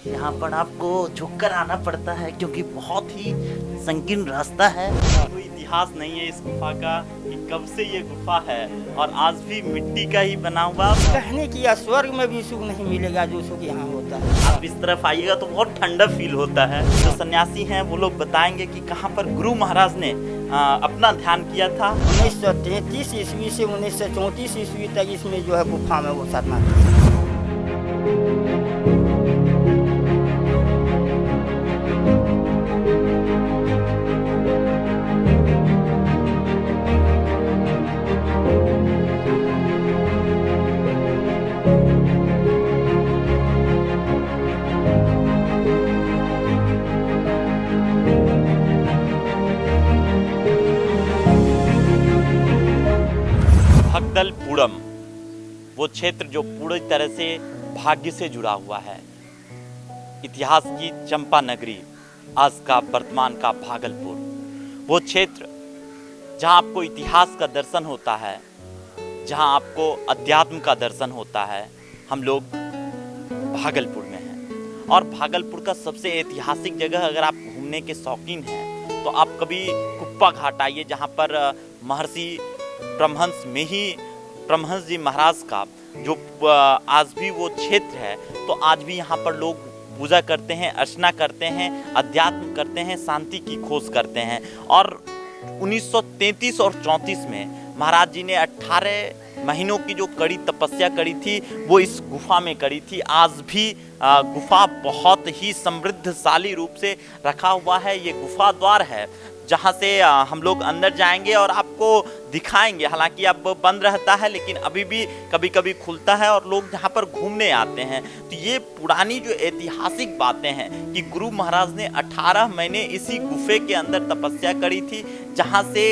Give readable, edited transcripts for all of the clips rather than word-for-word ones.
यहाँ पर आपको झुककर आना पड़ता है क्योंकि बहुत ही संकीर्ण रास्ता है। कोई इतिहास नहीं है इस गुफा का कि कब से ये गुफा है और आज भी मिट्टी का ही बना हुआ। कहने की या स्वर्ग में भी सुख नहीं मिलेगा जो सुख यहाँ होता है। आप इस तरफ आइएगा तो बहुत ठंडा फील होता है। जो सन्यासी हैं वो लोग बताएंगे कि कहाँ पर गुरु महाराज ने अपना ध्यान किया था। 1933 ईस्वी से 1934 ईस्वी तक इसमें जो है गुफा में वो साधना की। भगदलपुरम वो क्षेत्र जो पूरी तरह से भाग्य से जुड़ा हुआ है। इतिहास की चंपा नगरी, आज का वर्तमान का भागलपुर, वो क्षेत्र जहां आपको इतिहास का दर्शन होता है, जहां आपको अध्यात्म का दर्शन होता है। हम लोग भागलपुर में हैं और भागलपुर का सबसे ऐतिहासिक जगह अगर आप घूमने के शौकीन हैं तो आप कभी कुप्पा घाट आइए, जहां पर महर्षि परमहंस जी महाराज का जो आज भी वो क्षेत्र है, तो आज भी यहाँ पर लोग पूजा करते हैं, अर्चना करते हैं, अध्यात्म करते हैं, शांति की खोज करते हैं। और 1933 और 34 में महाराज जी ने 18 महीनों की जो कड़ी तपस्या करी थी वो इस गुफा में करी थी। आज भी गुफा बहुत ही समृद्धशाली रूप से रखा हुआ है। ये गुफा द्वार है जहाँ से हम लोग अंदर जाएंगे और आपको दिखाएंगे। हालांकि अब बंद रहता है लेकिन अभी भी कभी कभी खुलता है और लोग यहाँ पर घूमने आते हैं। तो ये पुरानी जो ऐतिहासिक बातें हैं कि गुरु महाराज ने 18 महीने इसी गुफे के अंदर तपस्या करी थी, जहाँ से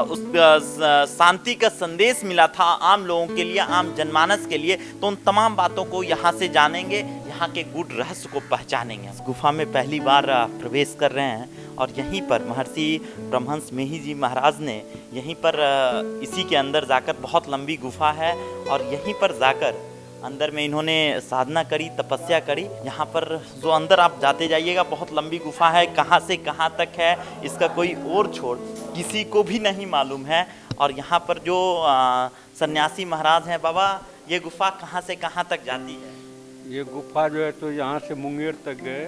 उस शांति का संदेश मिला था आम लोगों के लिए, आम जनमानस के लिए। तो उन तमाम बातों को यहाँ से जानेंगे, यहाँ के गूढ़ रहस्य को पहचानेंगे। इस गुफा में पहली बार प्रवेश कर रहे हैं और यहीं पर महर्षि परमहंस मेही जी महाराज ने यहीं पर इसी के अंदर जाकर, बहुत लंबी गुफा है और यहीं पर जाकर अंदर में इन्होंने साधना करी, तपस्या करी। यहाँ पर जो अंदर आप जाते जाइएगा, बहुत लंबी गुफा है, कहाँ से कहाँ तक है इसका कोई और छोर किसी को भी नहीं मालूम है। और यहाँ पर जो सन्यासी महाराज हैं, बाबा ये गुफा कहाँ से कहाँ तक जाती है? ये गुफा जो है तो यहाँ से मुंगेर तक गए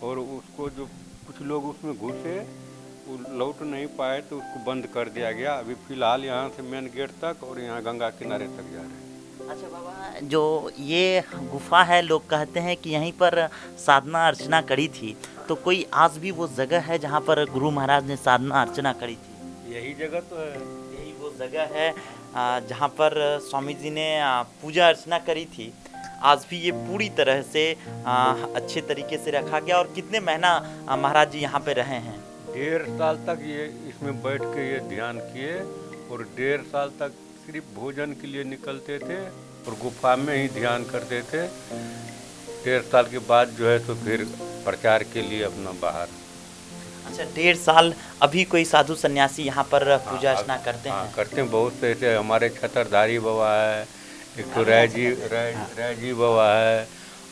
और उसको जो कुछ लोग उसमें घुसे, वो लौट नहीं पाए तो उसको बंद कर दिया गया। अभी फिलहाल यहाँ से मेन गेट तक और यहाँ गंगा किनारे तक जा रहे हैं। अच्छा बाबा, जो ये गुफा है, लोग कहते हैं कि यहीं पर साधना अर्चना करी थी, तो कोई आज भी वो जगह है जहाँ पर गुरु महाराज ने साधना अर्चना करी थी? यही जगह तो है, यही वो जगह है जहाँ पर स्वामी जी ने पूजा अर्चना करी थी। आज भी ये पूरी तरह से अच्छे तरीके से रखा गया। और कितने महीना महाराज जी यहाँ पे रहे हैं? 1.5 साल तक ये इसमें बैठ के ये ध्यान किए और 1.5 साल तक सिर्फ भोजन के लिए निकलते थे और गुफा में ही ध्यान करते थे। 1.5 साल के बाद जो है तो फिर प्रचार के लिए अपना बाहर। अच्छा, 1.5 साल। अभी कोई साधु सन्यासी यहाँ पर पूजा अर्चना करते हैं? हाँ, करते हैं। बहुत से ऐसे हमारे छतरधारी बाबा है, एक तो रायजी बाबा है,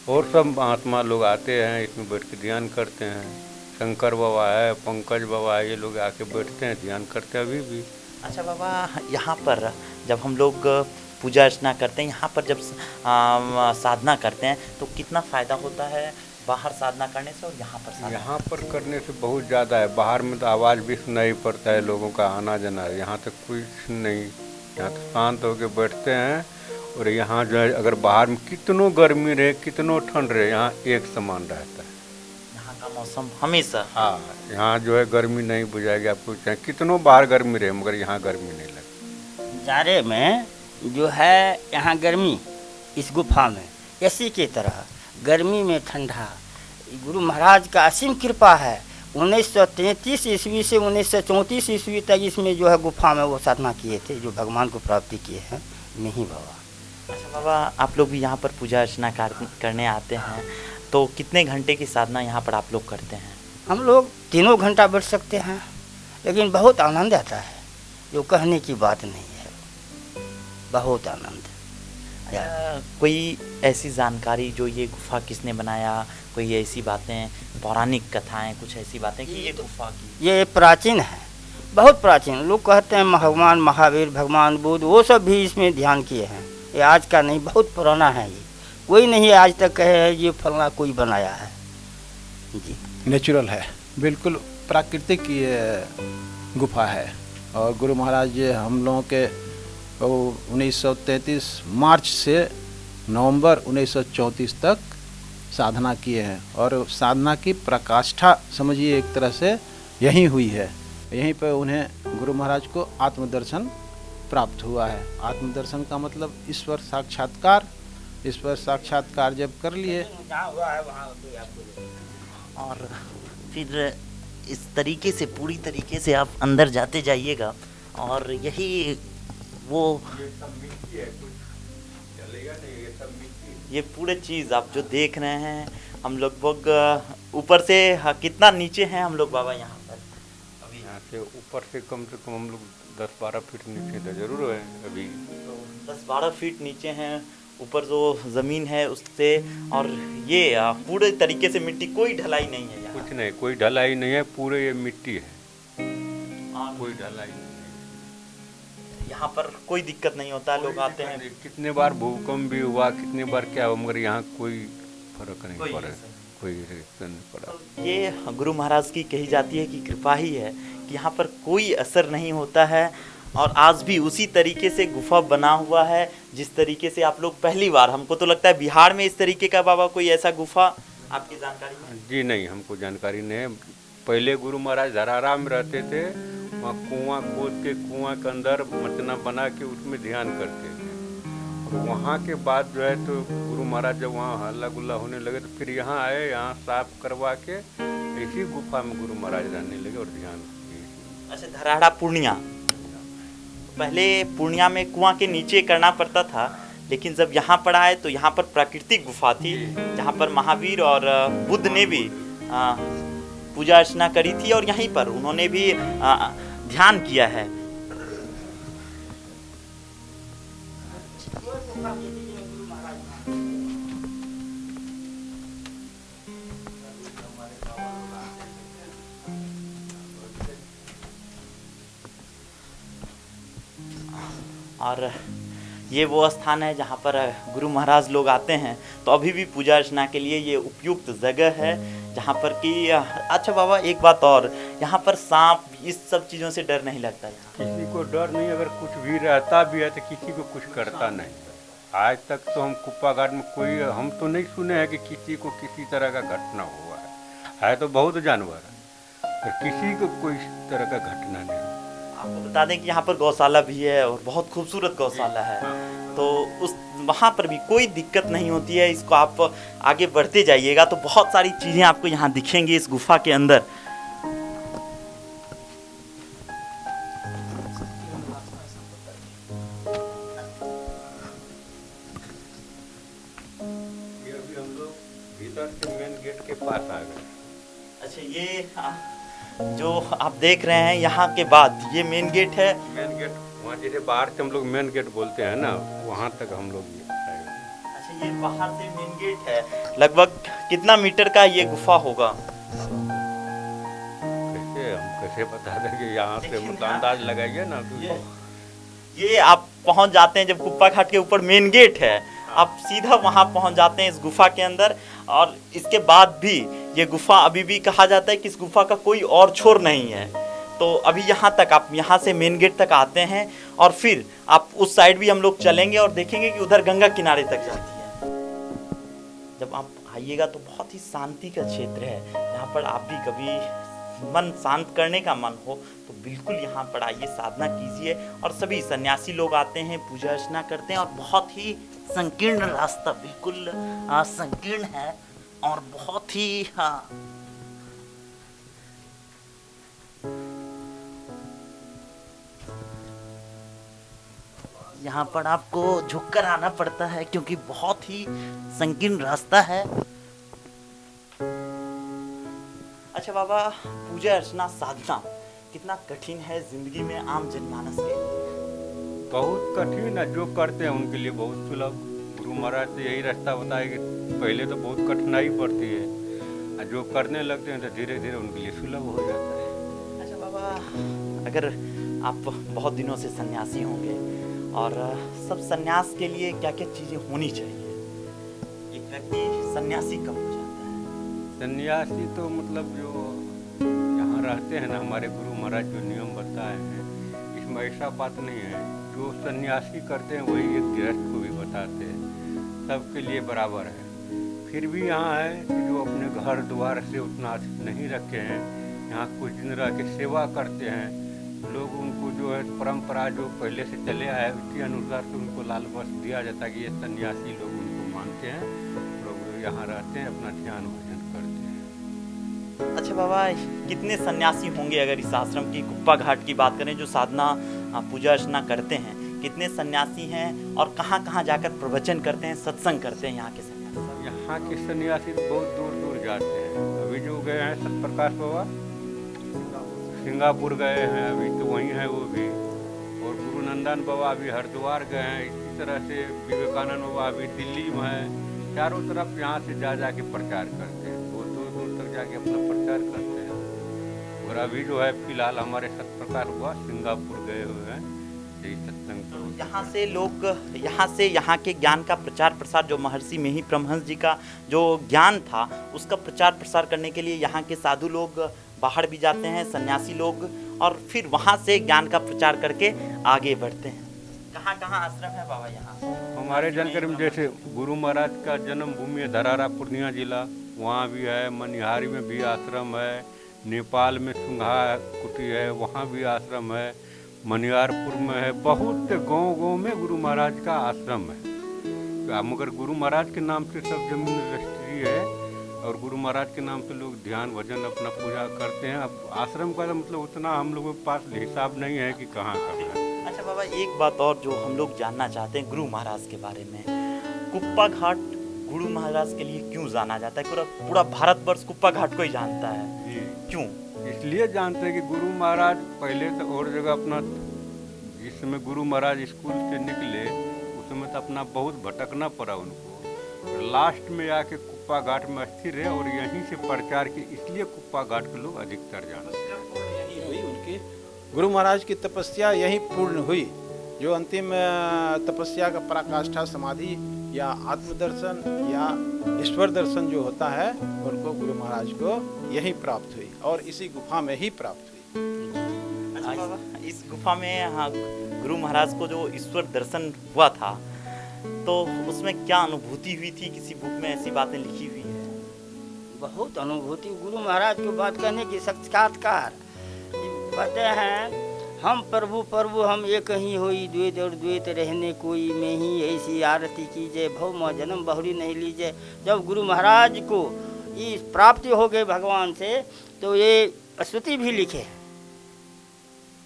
और सब महात्मा लोग आते हैं, इसमें बैठ के ध्यान करते हैं। शंकर बाबा है, पंकज बाबा है, ये लोग आके बैठते हैं, ध्यान करते हैं अभी भी। अच्छा बाबा, यहाँ पर जब हम लोग पूजा अर्चना करते हैं, यहाँ पर जब साधना करते हैं तो कितना फ़ायदा होता है बाहर साधना करने से और यहाँ पर साधना? यहाँ पर करने से बहुत ज़्यादा है। बाहर में तो आवाज़ भी सुनाई पड़ता है, लोगों का आना जाना है। यहाँ तक कुछ नहीं, यहाँ तो शांत होकर बैठते हैं। और यहाँ जो है अगर बाहर में कितनों गर्मी रहे, कितनों ठंड रहे, यहाँ एक समान रहता है। यहाँ का मौसम हमेशा? हाँ, यहाँ जो है गर्मी नहीं बुझाएगी आपको, चाहे कितनों बाहर गर्मी रहे, मगर यहाँ गर्मी नहीं लगती। जाड़े में जो है यहाँ गर्मी, इस गुफा में एसी की तरह, गर्मी में ठंडा। गुरु महाराज का असीम कृपा है। 1933 ईस्वी से 1934 ईस्वी तक इसमें जो है गुफा में वो साधना किए थे, जो भगवान को प्राप्ति किए हैं नहीं बाबा। अच्छा बाबा, आप लोग भी यहाँ पर पूजा अर्चना करने आते हैं, तो कितने घंटे की साधना यहाँ पर आप लोग करते हैं? हम लोग 3 घंटा बैठ सकते हैं, लेकिन बहुत आनंद आता है, जो कहने की बात नहीं है। बहुत आनंद। कोई ऐसी जानकारी जो ये गुफा किसने बनाया, कोई ऐसी बातें, पौराणिक कथाएं, कुछ ऐसी बातें कि ये गुफा की? ये प्राचीन है, बहुत प्राचीन। लोग कहते हैं भगवान महावीर, भगवान बुद्ध, वो सब भी इसमें ध्यान किए हैं। ये आज का नहीं, बहुत पुराना है ये। कोई नहीं आज तक कहे है ये फलना कोई बनाया है जी। नेचुरल है, बिल्कुल प्राकृतिक ये गुफा है। और गुरु महाराज हम लोगों के 1933 मार्च से नवंबर 1934 तक साधना किए हैं। और साधना की प्रकाष्ठा समझिए एक तरह से यहीं हुई है। यहीं पर उन्हें गुरु महाराज को आत्मदर्शन प्राप्त हुआ है। आत्मदर्शन का मतलब ईश्वर साक्षात्कार। ईश्वर साक्षात्कार जब कर लिए और फिर इस तरीके से, पूरी तरीके से आप अंदर जाते जाइएगा और यही वो ये पूरे चीज़ आप जो देख रहे हैं, हम लगभग ऊपर से कितना नीचे हैं हम लोग बाबा यहाँ पर? अभी यहाँ से ऊपर से कम हम लोग 10-12 फीट नीचे तो जरूर है अभी। तो 10-12 फीट नीचे हैं, ऊपर जो ज़मीन है उससे। और ये पूरे तरीके से मिट्टी, कोई ढलाई नहीं है यहाँ? कुछ नहीं, कोई ढलाई नहीं है, पूरे ये मिट्टी है, कोई ढलाई नहीं है। यहाँ पर कोई दिक्कत नहीं होता है, लोग आते हैं। कितने बार भूकंप भी हुआ, कितने बार क्या हुआ, मगर यहाँ कोई फर्क नहीं पड़ा, कोई रिएक्शन नहीं पड़ा। तो ये गुरु महाराज की कही जाती है कि कृपा ही है कि यहाँ पर कोई असर नहीं होता है। और आज भी उसी तरीके से गुफा बना हुआ है जिस तरीके से आप लोग पहली बार, हमको तो लगता है बिहार में इस तरीके का बाबा कोई ऐसा गुफा आपकी जानकारी में? जी नहीं, हमको जानकारी नहीं है। पहले गुरु महाराज धरारा में रहते थे, वहाँ कुआं खोद के कुआं के अंदर मचना बना के उसमें ध्यान करते थे। और वहाँ के बाद जो है तो गुरु महाराज जब वहाँ हल्ला गुल्ला होने लगे तो फिर यहाँ आए, यहाँ साफ करवा के इसी गुफा में गुरु महाराज रहने लगे और ध्यान किए। अच्छा, धराड़ा पूर्णिया, पहले पूर्णिया में कुआं के नीचे करना पड़ता था, लेकिन जब यहाँ पर आए तो यहाँ पर प्राकृतिक गुफा थी जहाँ पर महावीर और बुद्ध ने भी पूजा अर्चना करी थी और यहीं पर उन्होंने भी ध्यान किया है। और ये वो स्थान है जहाँ पर गुरु महाराज लोग आते हैं, तो अभी भी पूजा अर्चना के लिए ये उपयुक्त जगह है जहाँ पर कि अच्छा बाबा, एक बात और, यहाँ पर सांप इस सब चीज़ों से डर नहीं लगता? यहाँ किसी को डर नहीं, अगर कुछ भी रहता भी है तो किसी को कुछ करता नहीं। आज तक तो हम कुप्पा घाट में कोई, हम तो नहीं सुने हैं कि किसी को किसी तरह का घटना हुआ है तो बहुत जानवर है, पर किसी को कोई तरह का घटना नहीं। आपको बता दें कि यहाँ पर गौशाला भी है और बहुत खूबसूरत गौशाला है, तो उस वहाँ पर भी कोई दिक्कत नहीं होती है। इसको आप आगे बढ़ते जाइएगा तो बहुत सारी चीज़ें आपको यहाँ दिखेंगी इस गुफा के अंदर। ये अभी हम लोग भीतर से मेन गेट के पास आ गए। अच्छा, ये जो आप देख रहे हैं यहाँ के बाद ये मेन गेट है। मेन गेट वहाँ जैसे बाहर से हम लोग मेन गेट बोलते हैं ना, वहाँ तक हम लोग आए। अच्छा, ये बाहर से मेन गेट है। लगभग कितना मीटर का ये गुफा होगा? कैसे बता देंगे, यहाँ से मतलब अंदाज लगाइए ना। ये आप पहुँच जाते हैं जब कुप्पा घाट के ऊपर मेन गेट है, आप सीधा वहाँ पहुँच जाते हैं इस गुफा के अंदर। और इसके बाद भी ये गुफा, अभी भी कहा जाता है कि इस गुफा का कोई और छोर नहीं है। तो अभी यहाँ तक, आप यहाँ से मेन गेट तक आते हैं और फिर आप उस साइड भी हम लोग चलेंगे और देखेंगे कि उधर गंगा किनारे तक जाती है। जब आप आइएगा तो बहुत ही शांति का क्षेत्र है। यहाँ पर आप भी कभी मन शांत करने का मन हो तो बिल्कुल यहाँ पर आइए, साधना कीजिए। और सभी सन्यासी लोग आते हैं, पूजा अर्चना करते हैं। और बहुत ही संकीर्ण रास्ता, बिल्कुल संकीर्ण है और बहुत ही यहाँ पर आपको झुककर आना पड़ता है क्योंकि बहुत ही संकीर्ण रास्ता है। अच्छा बाबा, पूजा अर्चना साधना कितना कठिन है जिंदगी में आम जनमानस के? बहुत कठिन है, जो करते हैं उनके लिए बहुत सुलभ। गुरु महाराज से यही रास्ता बताया कि पहले तो बहुत कठिनाई पड़ती है, और जो करने लगते हैं तो धीरे धीरे उनके लिए सुलभ हो जाता है। अच्छा बाबा, अगर आप बहुत दिनों से सन्यासी होंगे और सब सन्यास के लिए क्या क्या चीज़ें होनी चाहिए? एक व्यक्ति सन्यासी कब हो जाता है? सन्यासी तो मतलब जो यहाँ रहते हैं ना, हमारे गुरु महाराज जो नियम बताए हैं, इसमें ऐसा बात नहीं है। जो सन्यासी करते हैं वही एक गृहस्थ को भी बताते हैं, सबके लिए बराबर है। फिर भी यहाँ है कि जो अपने घर द्वार से उतना नहीं रखे हैं, यहाँ कुछ दिन रह के सेवा करते हैं लोग, उनको जो है परंपरा जो पहले से चले आए उसके अनुसार से उनको लाल वस्त्र दिया जाता है कि ये सन्यासी लोग उनको मानते हैं, लोग यहाँ रहते हैं, अपना ध्यान भजन करते हैं। अच्छा बाबा, कितने सन्यासी होंगे अगर इस आश्रम की कुप्पा घाट की बात करें, जो साधना पूजा अर्चना करते हैं, कितने सन्यासी हैं और कहाँ कहाँ जाकर प्रवचन करते हैं, सत्संग करते हैं यहाँ के सन्यासी? यहाँ के सन्यासी बहुत दूर दूर जाते हैं। अभी जो गए हैं सतप्रकाश बाबा सिंगापुर गए हैं, अभी तो वहीं हैं वो भी, और गुरु नंदन बाबा अभी हरिद्वार गए हैं। इसी तरह से विवेकानंद बाबा अभी दिल्ली में हैं। चारों तरफ यहाँ से जा जा के प्रचार करते हैं, वो दूर दूर तक जाके अपना प्रचार करते हैं। और अभी जो है फिलहाल हमारे सतप्रकाश बाबा सिंगापुर गए हुए हैं यही सत्संग। यहाँ से लोग यहाँ के ज्ञान का प्रचार प्रसार, जो महर्षि मेही परमहंस जी का जो ज्ञान था उसका प्रचार प्रसार करने के लिए यहाँ के साधु लोग बाहर भी जाते हैं, सन्यासी लोग, और फिर वहाँ से ज्ञान का प्रचार करके आगे बढ़ते हैं। कहाँ कहाँ आश्रम है बाबा यहाँ? हमारे जानकारी में जैसे गुरु महाराज का जन्म भूमि है धरारा पूर्णिया जिला, वहाँ भी है। मनिहारी में भी आश्रम है, नेपाल में सुंघा कुटी है, वहाँ भी आश्रम है। मनिहारपुर में है। बहुत गांव गांव में गुरु महाराज का आश्रम है, मगर गुरु महाराज के नाम से सब जमीन रजिस्ट्री है और गुरु महाराज के नाम से लोग ध्यान भजन अपना पूजा करते हैं। अब आश्रम का मतलब उतना हम लोगों के पास हिसाब नहीं है कि कहाँ कहाँ है। अच्छा बाबा, एक बात और जो हम लोग जानना चाहते हैं गुरु महाराज के बारे में, कुप्पा घाट गुरु महाराज के लिए क्यों जाना जाता है? पूरा भारतवर्ष कुप्पा घाट को ही जानता है, क्यों? इसलिए जानते हैं कि गुरु महाराज पहले तो और जगह अपना, जिस समय गुरु महाराज स्कूल से निकले उस समय तो अपना बहुत भटकना पड़ा उनको, लास्ट में आके कुप्पा घाट में स्थिर रहे और यहीं से प्रचार की, इसलिए कुप्पा घाट के लोग अधिकतर जानते हैं। उनकी गुरु महाराज की तपस्या यही पूर्ण हुई, जो अंतिम तपस्या का पराकाष्ठा समाधि या आत्मदर्शन या ईश्वर दर्शन जो होता है, उनको गुरु महाराज को यही प्राप्त हुई और इसी गुफा में ही प्राप्त हुई। अच्छा बाबा, इस गुफा में हाँ गुरु महाराज को जो ईश्वर दर्शन हुआ था, तो उसमें क्या अनुभूति हुई थी? किसी बुक में ऐसी बातें लिखी हुई है? बहुत अनुभूति, गुरु महाराज को बात करने की साक्षात्कार कहते हैं, हम प्रभु प्रभु हम एक ही होई, द्वैत और द्वैत रहने कोई में ही, ऐसी आरती कीजिए, भव में जन्म बहुरी नहीं लीजिए। जब गुरु महाराज को ये प्राप्ति हो गई भगवान से, तो ये स्तुति भी लिखे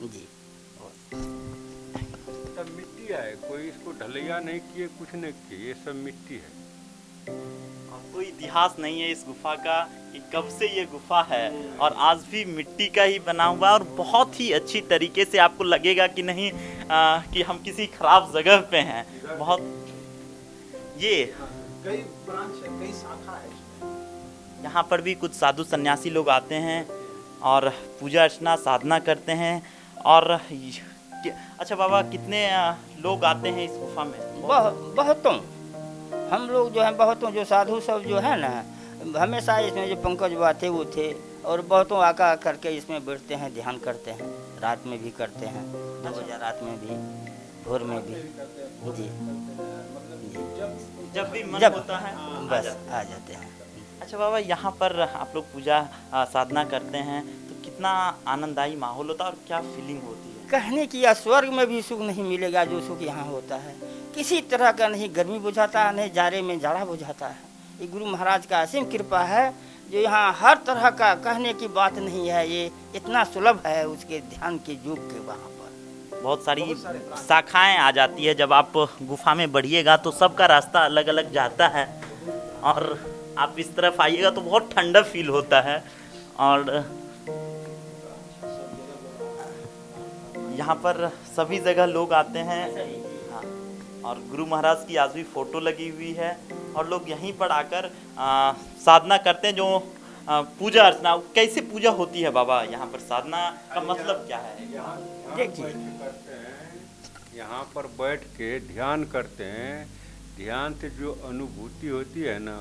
जी। सब मिट्टी है, कोई इसको ढलैया नहीं किए, कुछ नहीं किए, ये सब मिट्टी है। और कोई इतिहास नहीं है इस गुफा का कि कब से ये गुफा है, और आज भी मिट्टी का ही बना हुआ है और बहुत ही अच्छी तरीके से आपको लगेगा कि नहीं कि हम किसी खराब जगह पे हैं। बहुत ये कई ब्रांच है, कई शाखा है इसमें। यहाँ पर भी कुछ साधु सन्यासी लोग आते हैं और पूजा अर्चना साधना करते हैं। और अच्छा बाबा, कितने लोग आते हैं इस गुफा में? बहुतों हम लोग जो हैं, बहुतों जो साधु सब जो है ना, हमेशा इसमें जो पंकज बाबा थे वो थे, और बहुतों आका करके इसमें बैठते हैं, ध्यान करते हैं, रात में भी करते हैं, 2 बजे रात में भी, भोर में भी जी। जब भी मन जब होता है बस आ जाते हैं। अच्छा बाबा, यहाँ पर आप लोग पूजा साधना करते हैं तो कितना आनंददायी माहौल होता है और क्या फीलिंग होती है? कहने की या स्वर्ग में भी सुख नहीं मिलेगा जो सुख यहाँ होता है। किसी तरह का नहीं गर्मी बुझाता है, नहीं जाड़े में जाड़ा बुझाता है। ये गुरु महाराज का असीम कृपा है, जो यहाँ हर तरह का कहने की बात नहीं है, ये इतना सुलभ है उसके ध्यान के योग के वहाँ पर। बहुत सारी शाखाएं आ जाती है। जब आप गुफा में बढ़िएगा तो सबका रास्ता अलग अलग जाता है, और आप इस तरफ आइएगा तो बहुत ठंडा फील होता है। और यहाँ पर सभी जगह लोग आते हैं। हाँ, और गुरु महाराज की आज भी फोटो लगी हुई है और लोग यहीं पर आकर साधना करते हैं। जो पूजा अर्चना, कैसे पूजा होती है बाबा यहाँ पर, साधना का मतलब क्या है? देखिए, यहाँ पर बैठ के ध्यान करते हैं। ध्यान से जो अनुभूति होती है ना,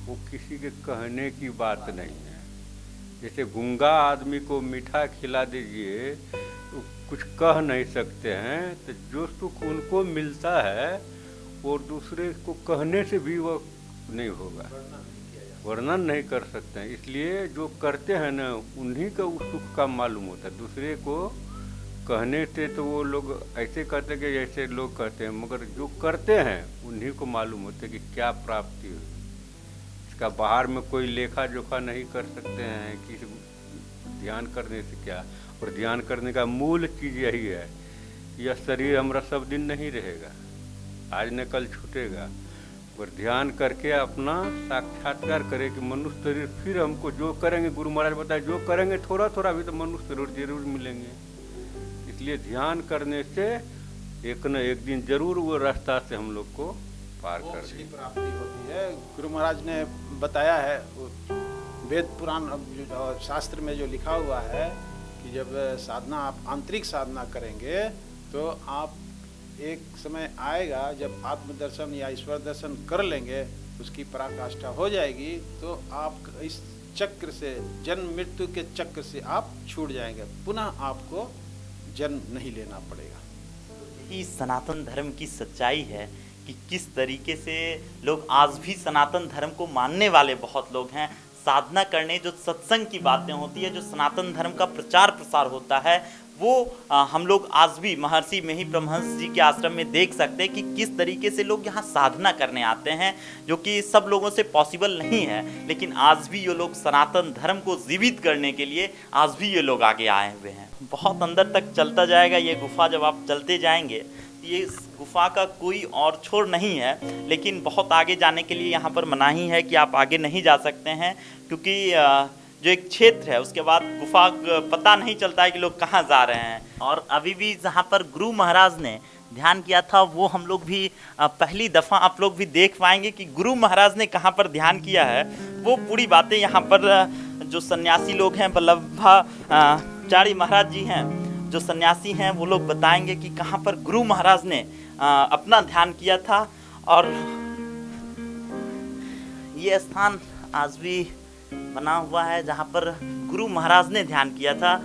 वो किसी के कहने की बात नहीं है। जैसे गूंगा आदमी को मीठा खिला दीजिए तो कुछ कह नहीं सकते हैं, तो जो सुख उनको मिलता है और दूसरे को कहने से भी वो नहीं होगा, वर्णन नहीं कर सकते हैं। इसलिए जो करते हैं ना, उन्हीं का उस सुख का मालूम होता है। दूसरे को कहने से तो वो लोग ऐसे कहते हैं कि जैसे लोग कहते हैं, मगर जो करते हैं उन्हीं को मालूम होता है कि क्या प्राप्ति हुई। इसका बाहर में कोई लेखा जोखा नहीं कर सकते हैं कि ध्यान करने से क्या। और ध्यान करने का मूल चीज़ यही है, यह शरीर हमारा सब दिन नहीं रहेगा, आज न कल छूटेगा। और ध्यान करके अपना साक्षात्कार करें कि मनुष्य शरीर फिर हमको जो करेंगे, गुरु महाराज बताए, जो करेंगे थोड़ा थोड़ा भी तो मनुष्य शरीर जरूर मिलेंगे। इसलिए ध्यान करने से एक न एक दिन जरूर वो रास्ता से हम लोग को पार कर उसकी प्राप्ति होती है। गुरु महाराज ने बताया है, वेद पुराण और शास्त्र में जो लिखा हुआ है कि जब साधना, आप आंतरिक साधना करेंगे तो आप एक समय आएगा जब आत्मदर्शन या ईश्वर दर्शन कर लेंगे, उसकी पराकाष्ठा हो जाएगी, तो आप इस चक्र से, जन्म मृत्यु के चक्र से आप छूट जाएंगे, पुनः आपको जन्म नहीं लेना पड़ेगा। यही सनातन धर्म की सच्चाई है कि किस तरीके से लोग आज भी सनातन धर्म को मानने वाले बहुत लोग हैं। साधना करने, जो सत्संग की बातें होती है, जो सनातन धर्म का प्रचार प्रसार होता है, वो हम लोग आज भी महर्षि में ही परमहंस जी के आश्रम में देख सकते हैं कि किस तरीके से लोग यहाँ साधना करने आते हैं, जो कि सब लोगों से पॉसिबल नहीं है। लेकिन आज भी ये लोग सनातन धर्म को जीवित करने के लिए आज भी ये लोग आगे आए हुए हैं। बहुत अंदर तक चलता जाएगा ये गुफा, जब आप चलते जाएंगे ये इस गुफा का कोई और छोर नहीं है, लेकिन बहुत आगे जाने के लिए यहाँ पर मनाही है कि आप आगे नहीं जा सकते हैं, क्योंकि जो एक क्षेत्र है उसके बाद गुफा पता नहीं चलता है कि लोग कहाँ जा रहे हैं। और अभी भी जहाँ पर गुरु महाराज ने ध्यान किया था, वो हम लोग भी पहली दफ़ा आप लोग भी देख पाएंगे कि गुरु महाराज ने कहाँ पर ध्यान किया है। वो पूरी बातें यहाँ पर जो सन्यासी लोग हैं, वल्लभाचार्य महाराज जी हैं, जो सन्यासी हैं, वो लोग बताएंगे कि कहाँ पर गुरु महाराज ने अपना ध्यान किया था। और ये स्थान आज भी बना हुआ है जहाँ पर गुरु महाराज ने ध्यान किया था।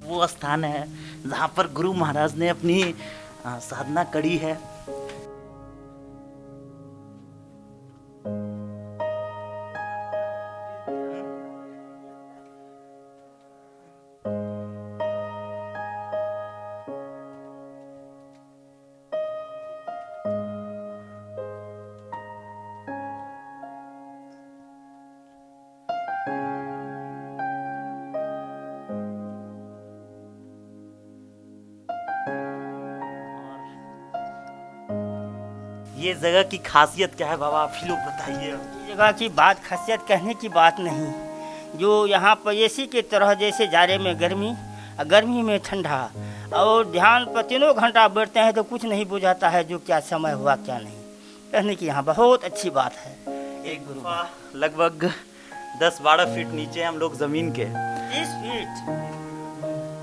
वो स्थान है जहाँ पर गुरु महाराज ने अपनी साधना करी है। ये जगह की खासियत क्या है बाबा, आप ही लोग बताइए। ये जगह की बात, खासियत कहने की बात नहीं, जो यहाँ पर एसी की तरह, जैसे जाड़े में गर्मी, गर्मी में ठंडा, और ध्यान पर तीनों घंटा बैठते हैं तो कुछ नहीं बुझाता है जो क्या समय हुआ क्या नहीं। कहने की यहाँ बहुत अच्छी बात है। एक गुफा लगभग 10-12 फीट नीचे हम लोग जमीन के, 30 फीट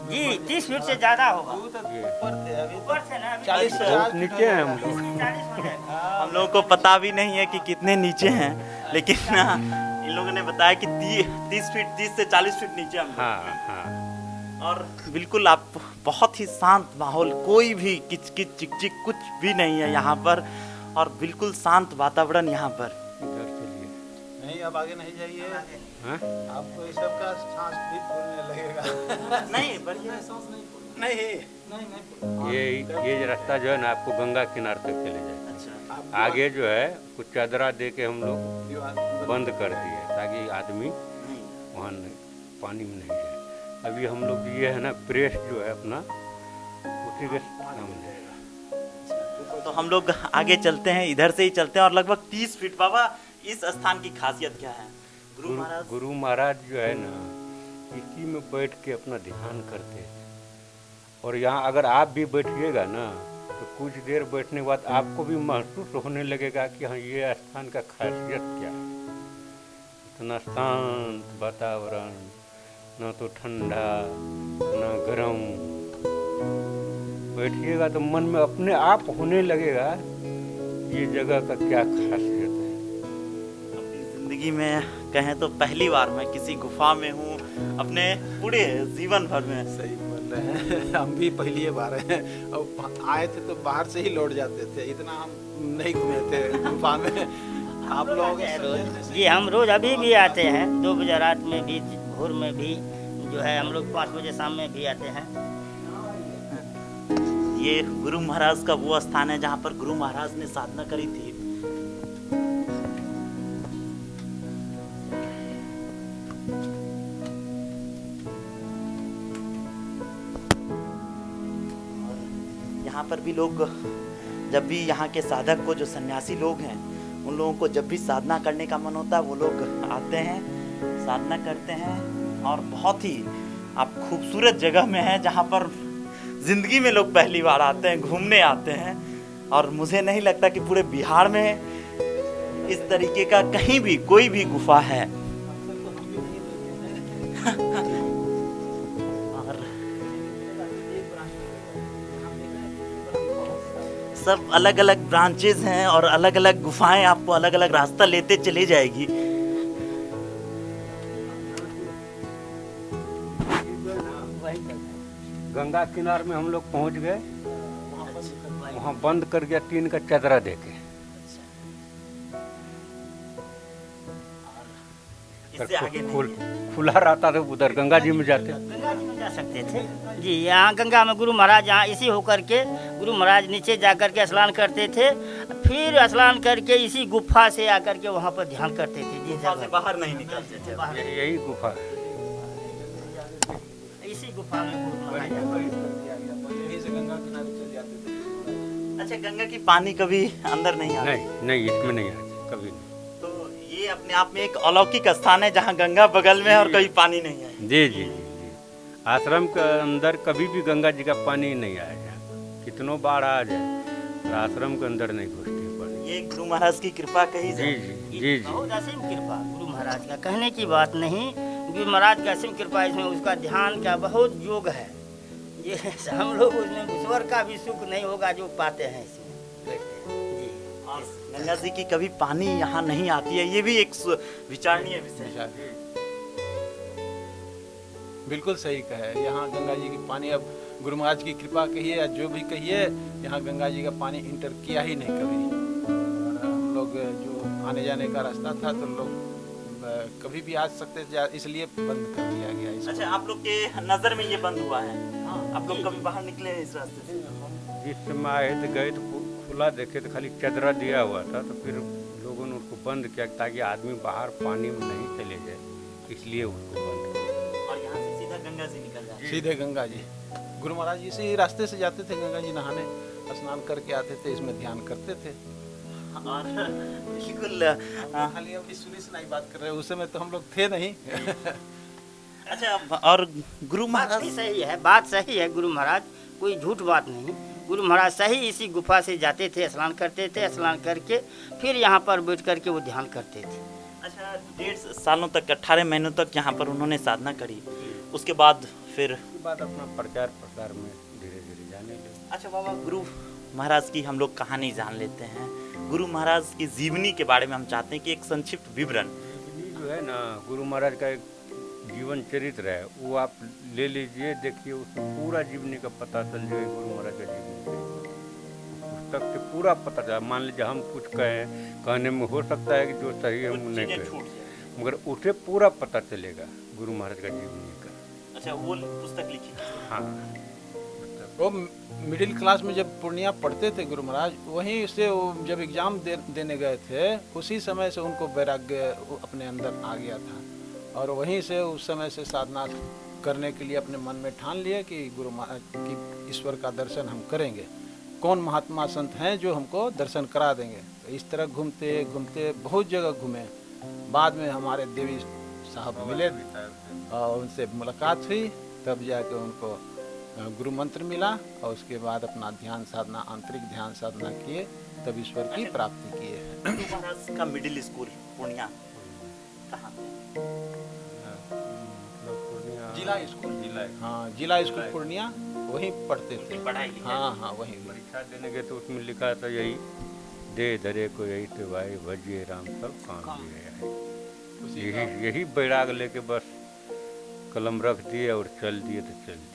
जी, 30 फीट से ज़्यादा होगा। ऊपर से ना 40 नीचे हैं हम लोग। 40 फीट है। हम लोगों को पता भी नहीं है कि कितने नीचे हैं, लेकिन इन लोगों ने बताया कि 30 से 40 फीट नीचे हम लोग। हाँ हाँ। और बिल्कुल आप बहुत ही शांत माहौल, कोई भी किचकिच चिकचिक कुछ भी नहीं है यहाँ पर, और बिल्कुल शांत वातावरण यहाँ पर। इधर चलिए। नहीं, अब आगे नहीं जाइए, हाँ? आपको इस सब का सांस भी फूलने लगेगा। नहीं, बढ़िया सांस नहीं फूलना। नहीं ये रास्ता जो है ना, आपको गंगा किनारे तक चले जाए। अच्छा, आगे जो है कुछ चादरा दे के हम लोग बंद कर दिए ताकि आदमी वहाँ पानी में नहीं जाए। अभी हम लोग ये है ना प्रेस जो है अपना उसी के सामने। तो हम लोग आगे चलते हैं, इधर से ही चलते हैं। और लगभग 30 फीट बाबा, इस स्थान की खासियत क्या है? गुरु महाराज जो है ना इसी में बैठ के अपना ध्यान करते थे। और यहाँ अगर आप भी बैठिएगा ना तो कुछ देर बैठने के बाद आपको भी महसूस होने लगेगा कि हाँ ये स्थान का खासियत क्या है। इतना शांत वातावरण, ना तो ठंडा ना गर्म। बैठिएगा तो मन में अपने आप होने लगेगा ये जगह का क्या खासियत है। अपनी जिंदगी में कहें तो पहली बार मैं किसी गुफा में हूँ अपने पूरे जीवन भर में। सही बोल रहे हैं, हम भी पहली बार हैं। और आए थे तो बाहर से ही लौट जाते थे, इतना हम नहीं घूमे थे गुफा में। आप लोग जी हम रोज अभी भी आते हैं, 2 बजे रात में भी, भोर में भी जो है हम लोग 5 बजे शाम में भी आते हैं। ये गुरु महाराज का वो स्थान है जहाँ पर गुरु महाराज ने साधना करी थी। यहाँ पर भी लोग, जब भी यहाँ के साधक को, जो सन्यासी लोग हैं, उन लोगों को जब भी साधना करने का मन होता है वो लोग आते हैं, साधना करते हैं। और बहुत ही आप खूबसूरत जगह में है जहाँ पर जिंदगी में लोग पहली बार आते हैं, घूमने आते हैं। और मुझे नहीं लगता कि पूरे बिहार में इस तरीके का कहीं भी कोई भी गुफा है। और सब अलग अलग ब्रांचेज हैं और अलग अलग गुफाएं आपको अलग अलग रास्ता लेते चली जाएगी। गंगा किनार में हम लोग पहुंच गए, वहाँ बंद कर गया टीन का चादरा देके। इससे आगे नहीं। खुला रहता था, उधर गंगा जी में जाते। गंगा जी में जा सकते थे जी। यहाँ गंगा में गुरु महाराज यहाँ इसी होकर के गुरु महाराज नीचे जा कर के स्नान करते थे, फिर स्नान करके इसी गुफा से आकर के वहाँ पर ध्यान करते थे। जी गुफा से बाहर नहीं निकलते थे। यही गुफा है। इसी गुफा में गुरु महाराज यहीं से गंगा किनारे चले जाते थे। अच्छा, गंगा की पानी कभी अंदर नहीं आता? नहीं इसमें नहीं आती कभी नहीं। तो ये अपने आप में एक अलौकिक स्थान है जहाँ गंगा बगल में है और कभी पानी नहीं है। जी जी जी जी। आश्रम के अंदर कभी भी गंगा जी का पानी नहीं आया, कितनों बाढ़ आ जाए और आश्रम के अंदर नहीं घुसती पानी। ये गुरु महाराज की कृपा कही जी जाए। जी जी जी। बहुत असीम कृपा गुरु महाराज का, कहने की बात नहीं। गुरु महाराज का असीम कृपा, इसमें उसका ध्यान का बहुत योग है। ये हम लोग उसमें ईश्वर का भी सुख नहीं होगा जो पाते हैं इसमें बैठते हैं जी। और गंगा जी की कभी पानी यहाँ नहीं आती है, ये भी एक विचारणीय विषय है। बिल्कुल सही कहे। यहाँ गंगा जी की पानी, अब गुरु महाराज की कृपा कहिए या जो भी कहिए, यहाँ गंगा जी का पानी इंटर किया ही नहीं कभी। और हम लोग जो आने जाने का रास्ता था तो लोग कभी भी आ सकते थे, इसलिए बंद कर दिया गया इसको। अच्छा, आप लोग के नजर में ये बंद हुआ है? आप लोग कभी बाहर निकले हैं इस रास्ते से? जिस समय आए तो गए तो खुला देखे तो खाली चादरा दिया हुआ था, तो फिर लोगों ने उसको बंद किया ताकि आदमी बाहर पानी में नहीं चले जाए, इसलिए उसको बंद किया। और यहाँ से सीधा गंगा जी निकल जाते हैं? सीधे गंगा जी। गुरु महाराज इसी रास्ते से जाते थे गंगा जी नहाने, स्नान करके आते थे, इसमें ध्यान करते थे। और बिल्कुल खाली अभी सुनी सुनाई बात कर रहे हैं, उस समय तो हम लोग थे नहीं। अच्छा, और गुरु बात महाराज भी सही है, बात सही है। गुरु महाराज कोई झूठ बात नहीं। गुरु महाराज सही इसी गुफा से जाते थे, स्नान करते थे, स्नान करके फिर यहाँ पर बैठ करके वो ध्यान करते थे। अच्छा, 1.5 सालों तक, 18 महीनों तक यहाँ पर उन्होंने साधना करी। उसके बाद फिर उसके बाद अपना प्रचार प्रसार में धीरे धीरे जाने लगे। अच्छा बाबा, गुरु महाराज की हम लोग कहानी जान लेते हैं। गुरु महाराज की जीवनी के बारे में हम चाहते हैं कि एक संक्षिप्त विवरण। जो है ना, गुरु महाराज का एक जीवन चरित्र है, वो आप ले लीजिए, देखिए, उसमें पूरा जीवनी का पता चल जाएगा। गुरु महाराज का जीवन पुस्तक से पूरा पता चला। मान लीजिए हम कुछ कहें, कहने में हो सकता है कि जो सही हम नहीं कहें, मगर उसे पूरा पता चलेगा गुरु महाराज का जीवनी का। अच्छा, वो पुस्तक लिखी? हाँ, पुस्तक वो मिडिल क्लास में जब पूर्णिया पढ़ते थे गुरु महाराज, वहीं से वो जब एग्ज़ाम देने गए थे, उसी समय से उनको वैराग्य अपने अंदर आ गया था और वहीं से उस समय से साधना करने के लिए अपने मन में ठान लिए कि गुरु महाराज की ईश्वर का दर्शन हम करेंगे। कौन महात्मा संत हैं जो हमको दर्शन करा देंगे। तो इस तरह घूमते घूमते बहुत जगह घूमे। बाद में हमारे देवी साहब मिले और उनसे मुलाकात हुई, तब जाके उनको गुरु मंत्र मिला और उसके बाद अपना ध्यान साधना, आंतरिक ध्यान साधना किए, तब ईश्वर की प्राप्ति किए। गुरु महाराज का मिडिल स्कूल पूर्णिया कहाँ पे? जिला स्कूल, हाँ जिला स्कूल पूर्णिया, वहीं पढ़ते थे। पढ़ाई हाँ हाँ वहीं। परीक्षा देने गए तो उसमें लिखा था यही, दे धरे को यही तो भाई भजिए राम सब काम दिए। यही बैराग लेके बस कलम रख दिए और चल दिए तो चल दिए।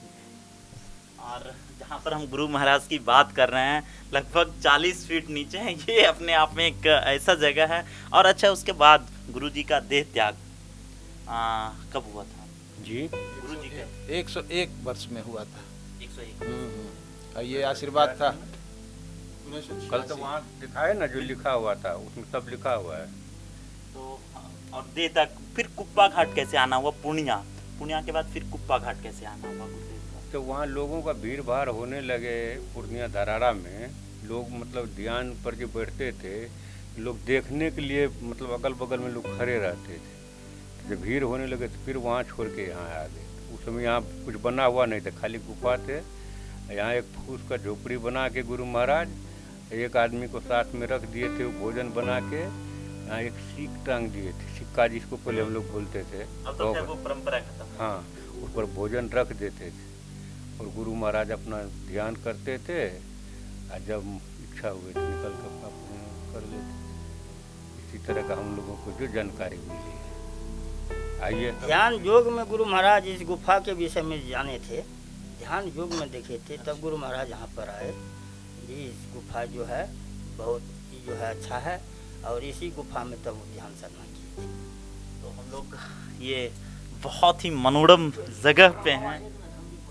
और जहाँ पर हम गुरु महाराज की बात कर रहे हैं, लगभग 40 फीट नीचे है, ये अपने आप में एक ऐसा जगह है। और अच्छा, उसके बाद गुरु जी का देह त्याग कब हुआ था जी? गुरु जी का 101 वर्ष में हुआ था। 101। और ये आशीर्वाद था। कल तो वहाँ दिखाए ना जो लिखा हुआ था, उसमें सब लिखा हुआ है। तो और देह तक फिर कुप्पा घाट कैसे आना हुआ? पूर्णिया के बाद फिर कुप्पा घाट कैसे आना हुआ गुरुदेव का? तो वहाँ लोगों का भीड़ भाड़ होने लगे। पूर्णिया धरारा में लोग मतलब ध्यान पर जो बैठते थे, लोग देखने के लिए मतलब अगल बगल में लोग खड़े रहते थे। जब भीड़ होने लगे तो फिर वहाँ छोड़ के यहाँ आ गए। उस समय यहाँ कुछ बना हुआ नहीं था, खाली गुफा थे। यहाँ एक फूस का झोपड़ी बना के गुरु महाराज एक आदमी को साथ में रख दिए थे, वो भोजन बना के यहाँ एक सीख टांग दिए थे, सिक्का जिसको पहले हम लोग बोलते थे। अब तो खैर वो परंपरा खत्म। हाँ, उस पर भोजन रख देते थे और गुरु महाराज अपना ध्यान करते थे और जब इच्छा हुई तो निकल कर अपना कर लेते। इसी तरह का हम लोगों को जो जानकारी मिली है। आइए, ध्यान योग में गुरु महाराज इस गुफा के विषय में जाने थे, ध्यान योग में देखे थे, तब गुरु महाराज यहाँ पर आए। ये इस गुफा जो है बहुत ही जो है अच्छा है और इसी गुफा में तब ध्यान साधना की थी। तो हम लोग ये बहुत ही मनोरम जगह पे हैं